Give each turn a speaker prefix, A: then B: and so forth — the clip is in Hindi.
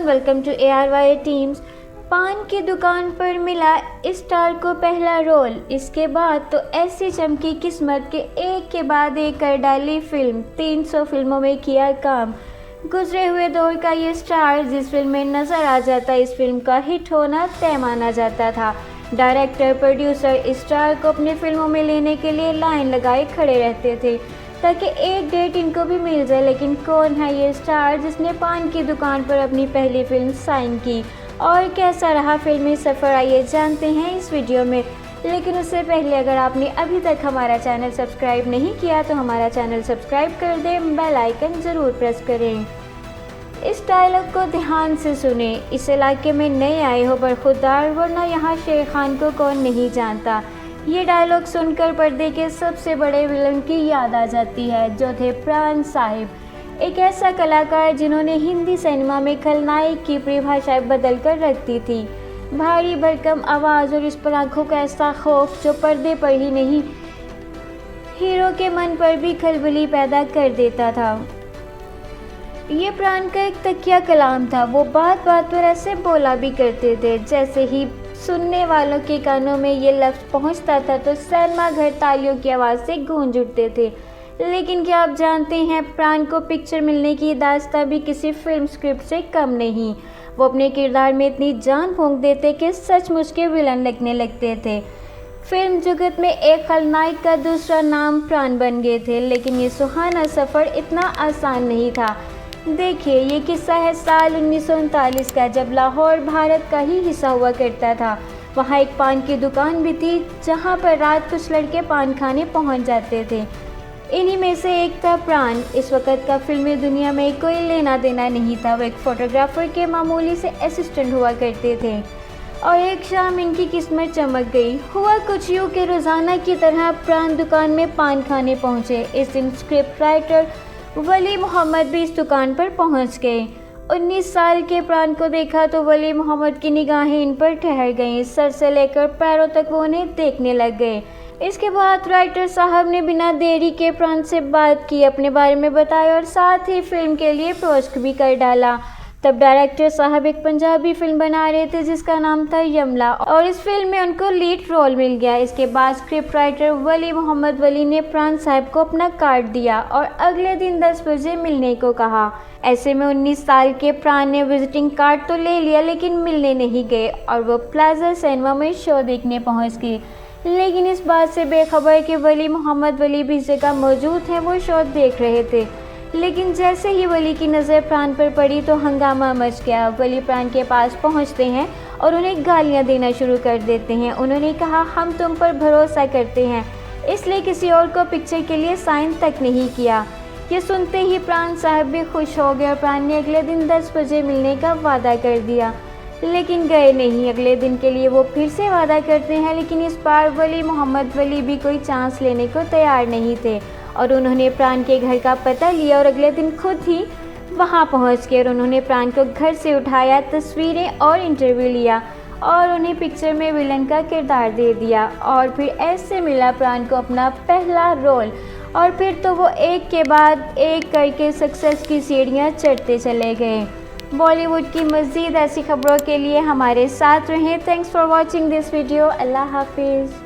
A: Everyone, welcome to ARY teams. पान की दुकान पर मिला स्टार को पहला रोल। इसके बाद तो ऐसी चमकी किस्मत के एक के बाद एक कर डाली फिल्म। 300 फिल्मों में किया काम। गुजरे हुए दौर का ये स्टार जिस फिल्म में नज़र आ जाता, इस फिल्म का हिट होना तय माना जाता था। डायरेक्टर, प्रोड्यूसर स्टार को अपनी फिल्मों में लेने के लिए लाइन लगाए खड़े रहते थे ताकि एक डेट इनको भी मिल जाए। लेकिन कौन है ये स्टार जिसने पान की दुकान पर अपनी पहली फिल्म साइन की, और कैसा रहा फिल्मी सफ़र, आइए जानते हैं इस वीडियो में। लेकिन उससे पहले अगर आपने अभी तक हमारा चैनल सब्सक्राइब नहीं किया तो हमारा चैनल सब्सक्राइब कर दें, बेल आइकन ज़रूर प्रेस करें। इस डायलॉग को ध्यान से सुने। इस इलाके में नए आए हो बरखुरदार, वरना यहाँ शेर खान को कौन नहीं जानता। ये डायलॉग सुनकर पर्दे के सबसे बड़े विलन की याद आ जाती है, जो थे प्राण साहिब। एक ऐसा कलाकार जिन्होंने हिंदी सिनेमा में खलनायक की परिभाषा बदल कर रख दी थी। भारी भरकम आवाज़ और इस पर आंखों का ऐसा खौफ जो पर्दे पर ही नहीं, हीरो के मन पर भी खलबली पैदा कर देता था। ये प्राण का एक तकिया कलाम था। वो बात बात पर ऐसे बोला भी करते थे, जैसे ही सुनने वालों के कानों में ये लफ्ज़ पहुंचता था तो सिनेमा घर तालियों की आवाज़ से गूंज उठते थे। लेकिन क्या आप जानते हैं, प्राण को पिक्चर मिलने की दास्तां भी किसी फिल्म स्क्रिप्ट से कम नहीं। वो अपने किरदार में इतनी जान फूंक देते कि सचमुच के विलन लगने लगते थे। फिल्म जगत में एक खलनायक का दूसरा नाम प्राण बन गए थे। लेकिन ये सुहाना सफ़र इतना आसान नहीं था। देखिए, ये किस्सा है साल 1939 का, जब लाहौर भारत का ही हिस्सा हुआ करता था। वहाँ एक पान की दुकान भी थी जहाँ पर रात कुछ लड़के पान खाने पहुँच जाते थे। इन्हीं में से एक था प्राण। इस वक्त का फिल्मी दुनिया में कोई लेना देना नहीं था। वो एक फोटोग्राफर के मामूली से असिस्टेंट हुआ करते थे और एक शाम इनकी किस्मत चमक गई। हुआ कुछ यूँ कि रोज़ाना की तरह प्राण दुकान में पान खाने पहुँचे। इस दिन स्क्रिप्ट राइटर वली मोहम्मद भी इस दुकान पर पहुंच गए। 19 साल के प्राण को देखा तो वली मोहम्मद की निगाहें इन पर ठहर गईं। सर से लेकर पैरों तक वो उन्हें देखने लग गए। इसके बाद राइटर साहब ने बिना देरी के प्राण से बात की, अपने बारे में बताया और साथ ही फिल्म के लिए अप्रोच भी कर डाला। तब डायरेक्टर साहब एक पंजाबी फिल्म बना रहे थे जिसका नाम था यमला, और इस फिल्म में उनको लीड रोल मिल गया। इसके बाद स्क्रिप्ट राइटर वली मोहम्मद वली ने प्राण साहब को अपना कार्ड दिया और अगले दिन 10 बजे मिलने को कहा। ऐसे में 19 साल के प्राण ने विजिटिंग कार्ड तो ले लिया, लेकिन मिलने नहीं गए और वो प्लाजा सिनेमा में शो देखने पहुँच गए। लेकिन इस बात से बेखबर कि वली मोहम्मद वली भी इस जगह मौजूद हैं, वो शो देख रहे थे। लेकिन जैसे ही वली की नज़र प्राण पर पड़ी तो हंगामा मच गया। वली प्राण के पास पहुंचते हैं और उन्हें गालियां देना शुरू कर देते हैं। उन्होंने कहा, हम तुम पर भरोसा करते हैं, इसलिए किसी और को पिक्चर के लिए साइन तक नहीं किया। ये सुनते ही प्राण साहब भी खुश हो गए और प्राण ने अगले दिन 10 बजे मिलने का वादा कर दिया, लेकिन गए नहीं। अगले दिन के लिए वो फिर से वादा करते हैं, लेकिन इस बार वली मोहम्मद वली भी कोई चांस लेने को तैयार नहीं थे और उन्होंने प्राण के घर का पता लिया और अगले दिन खुद ही वहां पहुंच गए और उन्होंने प्राण को घर से उठाया, तस्वीरें और इंटरव्यू लिया और उन्हें पिक्चर में विलन का किरदार दे दिया। और फिर ऐसे मिला प्राण को अपना पहला रोल और फिर तो वो एक के बाद एक करके सक्सेस की सीढ़ियाँ चढ़ते चले गए। बॉलीवुड की मज़ीद ऐसी खबरों के लिए हमारे साथ रहें। Thanks for watching this video. अल्लाह हाफिज़।